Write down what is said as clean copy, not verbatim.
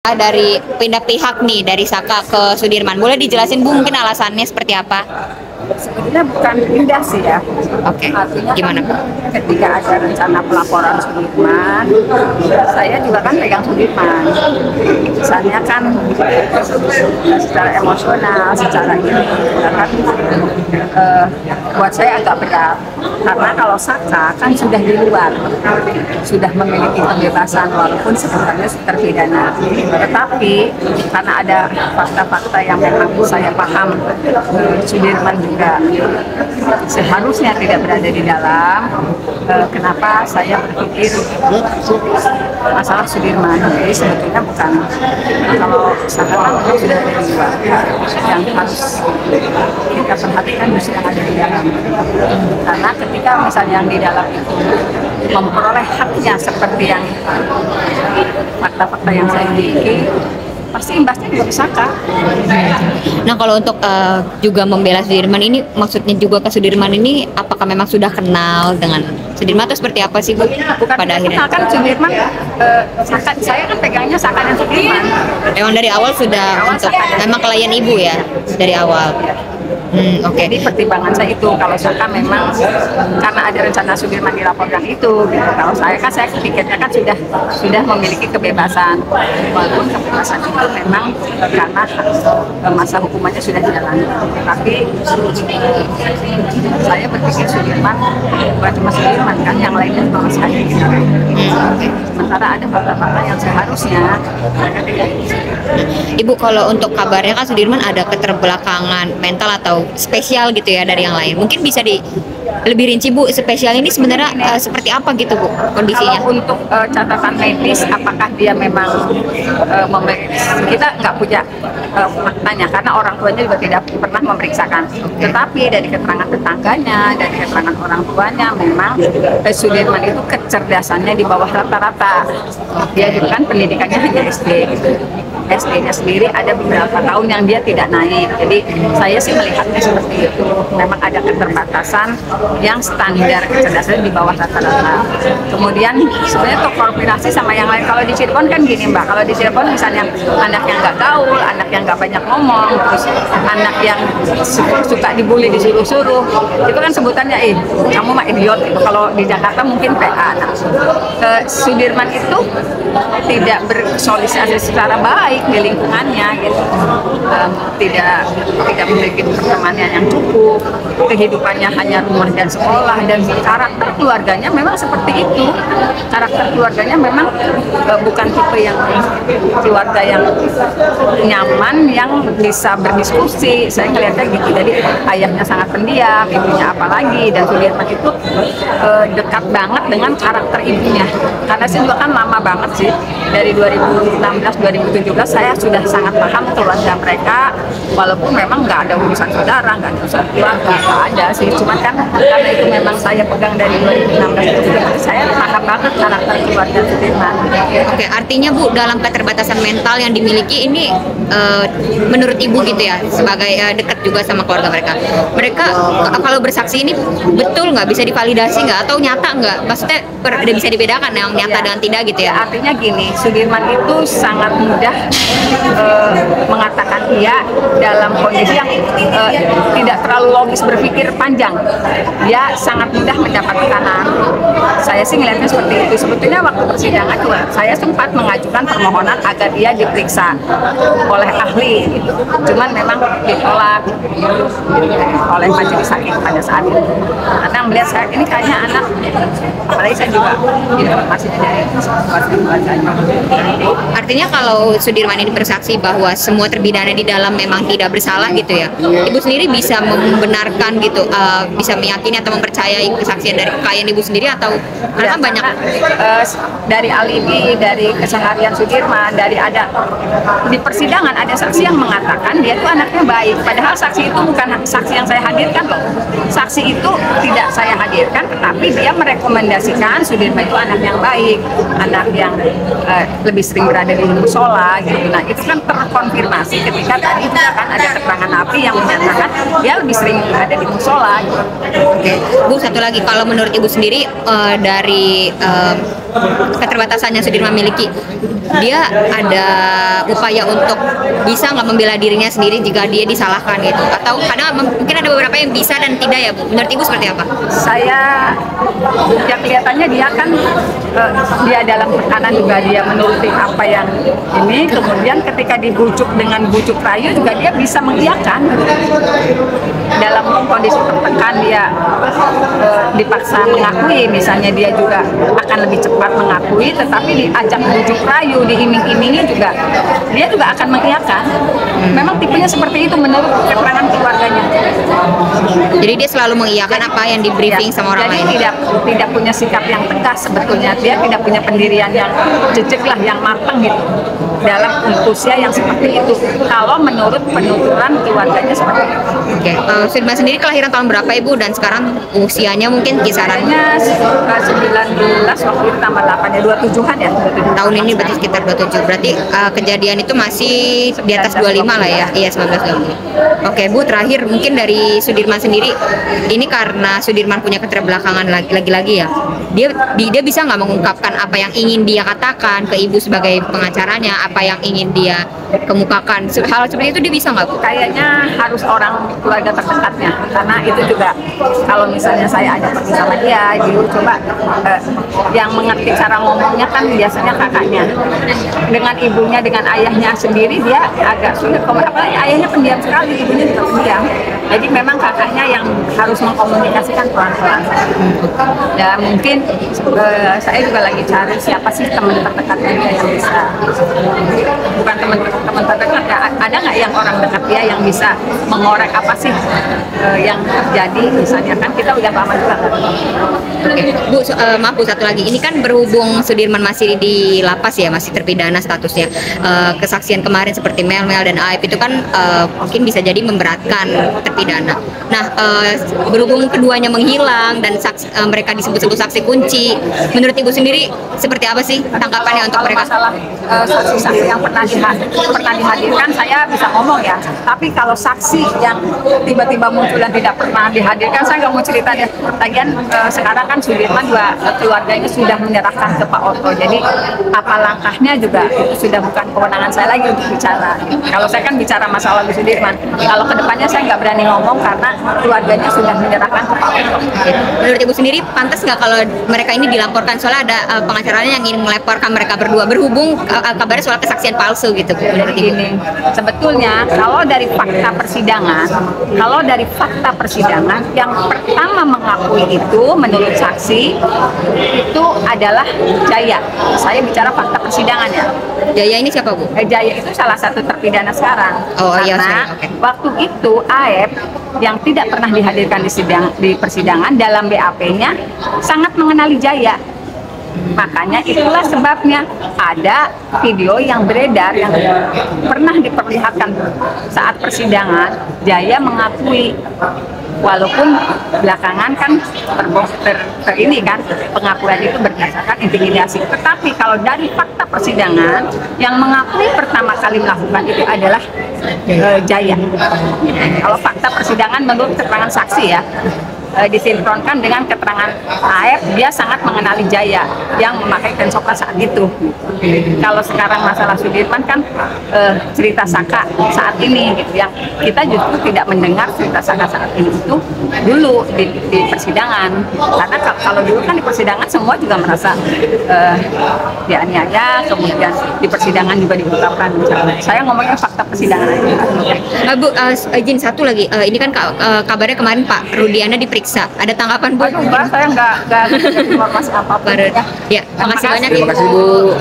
Dari pindah pihak nih dari Saka ke Sudirman. Boleh dijelasin Bu mungkin alasannya seperti apa? Sebenarnya bukan pindah sih ya. Oke. Artinya Gimana Bu? ketika ada rencana pelaporan Sudirman, saya juga kan pegang Sudirman. Misalnya kan secara emosional, secara ini, kan buat saya agak berat. Karena kalau Saka kan sudah di luar, sudah memiliki kebebasan walaupun sebenarnya terpidana. Tetapi karena ada fakta-fakta yang memang saya paham, Sudirman juga seharusnya tidak berada di dalam. Kenapa saya berpikir masalah Sudirman? Jadi sebetulnya bukan, kalau Saka kan sudah ada di luar, yang harus kita perhatikan justru yang ada di dalam. Karena ketika misalnya yang di dalam itu memperoleh haknya seperti yang fakta-fakta yang saya miliki, pasti imbasnya juga ke Saka. Nah kalau untuk juga membela Sudirman ini, maksudnya juga ke Sudirman ini, apakah memang sudah kenal dengan Sudirman atau seperti apa sih Bu? Bukan Pada akhirnya kan Sudirman, Saka, saya kan pegangnya Saka dan Sudirman. memang dari awal sudah untuk memang klien Ibu ya dari awal. Oke. Jadi pertimbangan saya itu, kalau Saka memang karena ada rencana Sudirman dilaporkan itu, gitu. Kalau saya kan, saya pikirnya kan sudah memiliki kebebasan, walaupun kebebasan itu memang karena masa hukumannya sudah dijalani. Tapi saya berpikir Sudirman bukan cuma Sudirman kan, yang lainnya juga masih ada gitu. Sementara ada fakta-fakta yang seharusnya Ibu kalau untuk kabarnya kan Sudirman ada keterbelakangan mental atau spesial gitu ya dari yang lain. Mungkin bisa lebih rinci Bu, spesial ini sebenarnya seperti apa gitu Bu kondisinya? Kalau untuk catatan medis, apakah dia memang kita nggak punya faktanya karena orang tuanya juga tidak pernah memeriksakan. Tetapi dari keterangan tetangganya, dari keterangan orang tuanya, memang Sudirman itu kecerdasannya di bawah rata-rata. Dia juga kan pendidikannya hanya SD. SD-nya sendiri ada beberapa tahun yang dia tidak naik. Jadi saya sih melihatnya seperti itu. Memang ada keterbatasan yang standar kecerdasan di bawah rata-rata. Kemudian sebenarnya untuk koordinasi sama yang lain, kalau di Cirebon kan gini Mbak, kalau di Cirebon misalnya anak yang nggak gaul, anak yang nggak banyak ngomong, terus anak yang suka dibully, disuruh-suruh, itu kan sebutannya kamu mah idiot gitu. Kalau di Jakarta mungkin PA. Nah, Sudirman itu tidak bersosialisasi secara baik di lingkungannya gitu, tidak memiliki pertemanan yang cukup, kehidupannya hanya rumah dan sekolah, dan karakter keluarganya memang seperti itu. Karakter keluarganya memang bukan tipe yang keluarga yang nyaman, yang bisa berdiskusi. Saya ngeliatnya gitu. Jadi ayahnya sangat pendiam, ibunya apalagi, dan Sudirman itu dekat banget dengan karakter ibunya. Karena saya juga kan lama banget sih, dari 2016-2017 saya sudah sangat paham keluarga mereka, walaupun memang nggak ada urusan saudara, nggak ada urusan keluarga, nggak ada sih. Cuma kan karena itu memang saya pegang dari 2016, saya paham banget karakter keluarga Sudirman. Oke, artinya Bu dalam keterbatasan mental yang dimiliki ini menurut Ibu gitu ya, sebagai dekat juga sama keluarga mereka. Mereka kalau bersaksi ini betul nggak, bisa divalidasi nggak, atau nyata nggak? Maksudnya bisa dibedakan yang nyata dengan tidak gitu ya? Artinya gini, Sudirman itu sangat mudah mengatakan iya dalam kondisi yang tidak terlalu logis berpikir panjang. Dia sangat mudah mendapat tekanan. Saya sih ngelihatnya seperti itu. Sebetulnya waktu persidangan juga saya sempat mengajukan permohonan agar dia diperiksa oleh ahli gitu. Cuman memang ditolak oleh majelis hakim pada saat itu. Karena melihat saya ini kayaknya anak, apalagi saya juga informasinya dari keluarganya. Artinya kalau Sudirman ini bersaksi bahwa semua terpidana di dalam memang tidak bersalah gitu ya, Ibu sendiri bisa membenarkan gitu, bisa meyakini atau mempercayai kesaksian dari klien Ibu sendiri, atau karena banyak dari alibi, dari keseharian Sudirman, dari ada di persidangan ada saksi yang mengatakan dia itu anaknya baik, padahal saksi itu bukan saksi yang saya hadirkan loh. Saksi itu tidak saya hadirkan, tetapi dia merekomendasikan Sudirman itu anak yang baik, anak yang lebih sering berada di musola gitu. Nah itu kan terkonfirmasi ketika tadi kan ada keterangan napi yang menyatakan dia lebih sering berada di musola gitu. Oke. Bu, satu lagi, kalau menurut Ibu sendiri dari keterbatasan yang Sudirman miliki, dia ada upaya untuk bisa nggak membela dirinya sendiri jika dia disalahkan gitu? Atau karena mungkin ada beberapa yang bisa dan tidak ya Bu? Menurut Ibu seperti apa? Saya yang kelihatannya dia kan dia dalam tekanan juga, dia menuruti apa yang ini, kemudian ketika dibujuk dengan bujuk rayu juga dia bisa mengiyakan. Dalam kondisi tertekan dia dipaksa mengakui, misalnya dia juga akan lebih cepat mengakui, tetapi diajak bujuk rayu, diiming-imingi juga dia juga akan mengiyakan. Memang tipenya seperti itu menurut keterangan keluarganya. Jadi dia selalu mengiyakan apa yang di briefing sama orang lain. Jadi tidak punya sikap yang tegas sebetulnya, dia tidak punya pendirian yang jejak lah, yang matang gitu dalam usia yang seperti itu. Kalau menurut penuturan keluarganya seperti itu. Oke, Sudirman sendiri kelahiran tahun berapa Ibu dan sekarang usianya mungkin kisarannya? 19 waktu itu tambah 8 ya, 27-an ya. 27 tahun ini berarti sekitar 27. Berarti kejadian itu masih di atas 25 lah ya. Iya, 19-20. Oke Bu, terakhir mungkin dari Sudirman sendiri, ini karena Sudirman punya keterbelakangan lagi-lagi ya. Dia bisa nggak mengungkapkan apa yang ingin dia katakan ke Ibu sebagai pengacaranya, apa yang ingin dia kemukakan, hal seperti itu dia bisa nggak Bu? Kayaknya harus orang keluarga terdekatnya, karena itu juga kalau misalnya saya ajak pergi sama dia, dulu coba yang mengerti cara ngomongnya kan biasanya kakaknya. Dengan ibunya, dengan ayahnya sendiri dia agak sulit, apalagi ayahnya pendiam sekali, ibunya juga pendiam. Jadi memang kakaknya yang harus mengkomunikasikan pelan-pelan. Ya mungkin saya juga lagi cari siapa sih teman terdekatnya dia yang bisa, bukan teman terdekat ya, ada nggak yang orang dekat dia yang bisa mengorek apa sih yang terjadi, misalnya kan kita udah lama juga kan. Oke, Bu, maaf Bu, satu lagi, ini kan berhubung Sudirman masih di lapas ya, masih terpidana statusnya, kesaksian kemarin seperti Mel dan Aib itu kan mungkin bisa jadi memberatkan terpidana. Nah, berhubung keduanya menghilang dan mereka disebut-sebut saksi kunci, menurut Ibu sendiri seperti apa sih tanggapannya untuk mereka? Masalah saksi-saksi yang pernah dihadirkan saya bisa ngomong ya, tapi kalau saksi yang tiba-tiba muncul dan tidak pernah dihadirkan saya nggak mau cerita deh. Lagian sekarang kan Sudirman juga keluarganya sudah menyerahkan ke Pak Otto, jadi apa langkahnya juga itu sudah bukan kewenangan saya lagi untuk bicara. Kalau saya kan bicara masalah di Sudirman, kalau kedepannya saya nggak berani ngomong karena keluarganya sudah menyerahkan ke Pak Otto. Menurut Ibu sendiri pantas nggak kalau mereka ini dilaporkan, soalnya ada pengacaranya yang ingin melaporkan mereka berdua berhubung kabarnya soal kesaksian palsu gitu menurut Ibu? Ini sebetulnya kalau dari fakta persidangan yang pertama mengakui itu menurut saksi itu adalah Jaya. Saya bicara fakta persidangan ya. Jaya ini siapa Bu? Jaya itu salah satu terpidana sekarang. Oh iya, karena oke. waktu itu Aep yang tidak pernah dihadirkan di persidangan dalam BAP-nya sangat mengenali Jaya. Makanya itulah sebabnya ada video yang beredar yang pernah diperlihatkan saat persidangan. Jaya mengakui, walaupun belakangan kan ini kan pengakuan itu berdasarkan intimidasi. Tetapi kalau dari fakta persidangan yang mengakui pertama kali melakukan itu adalah Jaya. Kalau fakta persidangan menurut keterangan saksi ya, disinkronkan dengan keterangan Aep, dia sangat mengenali Jaya yang memakai tensoka saat itu. Kalau sekarang masalah Sudirman kan cerita Saka saat ini gitu, yang kita justru tidak mendengar cerita Saka saat ini itu dulu di persidangan, karena kalau dulu kan di persidangan semua juga merasa dianiaya, kemudian di persidangan juga diungkapkan. Saya ngomongnya fakta persidangan aja. Bu, izin satu lagi, ini kan kabarnya kemarin Pak Rudiana diperiksa, ada tanggapan Bu? Aduh Mbak, saya nggak informasi apa-apa. Ya, makasih banyak Terima kasih Bu.